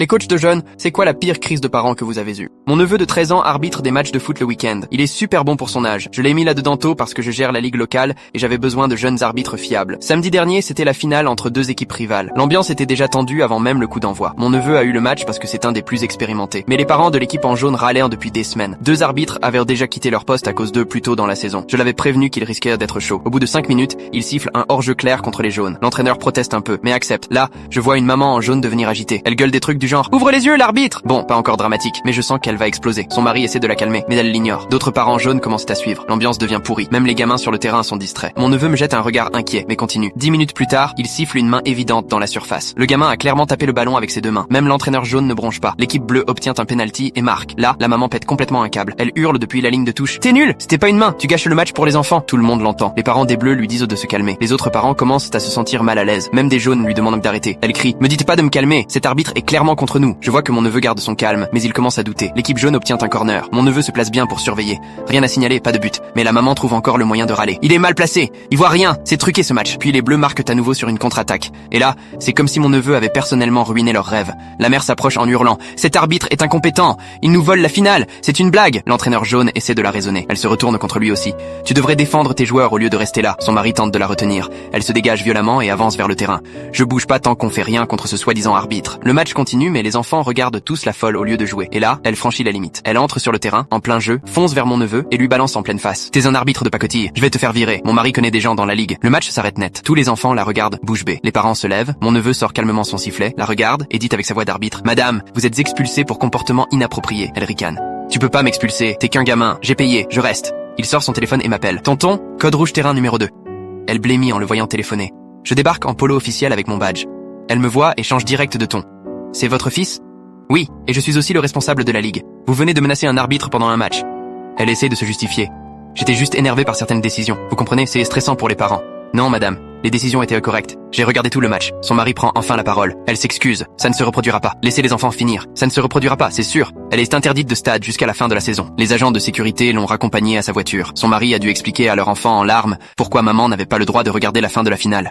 Les coachs de jeunes, c'est quoi la pire crise de parents que vous avez eue? Mon neveu de 13 ans arbitre des matchs de foot le week-end. Il est super bon pour son âge. Je l'ai mis là-dedans tôt parce que je gère la ligue locale et j'avais besoin de jeunes arbitres fiables. Samedi dernier, c'était la finale entre deux équipes rivales. L'ambiance était déjà tendue avant même le coup d'envoi. Mon neveu a eu le match parce que c'est un des plus expérimentés. Mais les parents de l'équipe en jaune râlaient depuis des semaines. Deux arbitres avaient déjà quitté leur poste à cause d'eux plus tôt dans la saison. Je l'avais prévenu qu'ils risquaient d'être chauds. Au bout de 5 minutes, il siffle un hors-jeu clair contre les jaunes. L'entraîneur proteste un peu, mais accepte. Là, je vois une maman en jaune devenir agitée. Elle gueule des trucs du genre « Ouvre les yeux, l'arbitre !» Bon, pas encore dramatique, mais je sens qu'elle va exploser. Son mari essaie de la calmer, mais elle l'ignore. D'autres parents jaunes commencent à suivre. L'ambiance devient pourrie. Même les gamins sur le terrain sont distraits. Mon neveu me jette un regard inquiet, mais continue. 10 minutes plus tard, il siffle une main évidente dans la surface. Le gamin a clairement tapé le ballon avec ses deux mains. Même l'entraîneur jaune ne bronche pas. L'équipe bleue obtient un penalty et marque. Là, la maman pète complètement un câble. Elle hurle depuis la ligne de touche. T'es nul! C'était pas une main! Tu gâches le match pour les enfants! Tout le monde l'entend. Les parents des bleus lui disent de se calmer. Les autres parents commencent à se sentir mal à l'aise. Même des jaunes lui demandent d'arrêter. Elle crie. Me dites pas de me calmer. Cet arbitre est clairement contre nous. Je vois que mon neveu garde son calme, mais il commence à douter. L'équipe jaune obtient un corner. Mon neveu se place bien pour surveiller. Rien à signaler, pas de but. Mais la maman trouve encore le moyen de râler. Il est mal placé. Il voit rien. C'est truqué ce match. Puis les bleus marquent à nouveau sur une contre-attaque. Et là, c'est comme si mon neveu avait personnellement ruiné leur rêve. La mère s'approche en hurlant. Cet arbitre est incompétent. Il nous vole la finale. C'est une blague. L'entraîneur jaune essaie de la raisonner. Elle se retourne contre lui aussi. Tu devrais défendre tes joueurs au lieu de rester là. Son mari tente de la retenir. Elle se dégage violemment et avance vers le terrain. Je bouge pas tant qu'on fait rien contre ce soi-disant arbitre. Le match continue, mais les enfants regardent tous la folle au lieu de jouer. Et là, elle franchit la limite. Elle entre sur le terrain, en plein jeu, fonce vers mon neveu et lui balance en pleine face. T'es un arbitre de pacotille. Je vais te faire virer. Mon mari connaît des gens dans la ligue. Le match s'arrête net. Tous les enfants la regardent bouche bée. Les parents se lèvent. Mon neveu sort calmement son sifflet, la regarde et dit avec sa voix d'arbitre: Madame, vous êtes expulsée pour comportement inapproprié. Elle ricane. Tu peux pas m'expulser. T'es qu'un gamin. J'ai payé. Je reste. Il sort son téléphone et m'appelle. Tonton, code rouge terrain numéro 2. Elle blêmit en le voyant téléphoner. Je débarque en polo officiel avec mon badge. Elle me voit et change direct de ton. C'est votre fils? Oui, et je suis aussi le responsable de la ligue. Vous venez de menacer un arbitre pendant un match. Elle essaie de se justifier. J'étais juste énervé par certaines décisions. Vous comprenez, c'est stressant pour les parents. Non, madame, les décisions étaient correctes. J'ai regardé tout le match. Son mari prend enfin la parole. Elle s'excuse. Ça ne se reproduira pas. Laissez les enfants finir. Ça ne se reproduira pas, c'est sûr. Elle est interdite de stade jusqu'à la fin de la saison. Les agents de sécurité l'ont raccompagnée à sa voiture. Son mari a dû expliquer à leur enfant en larmes pourquoi maman n'avait pas le droit de regarder la fin de la finale.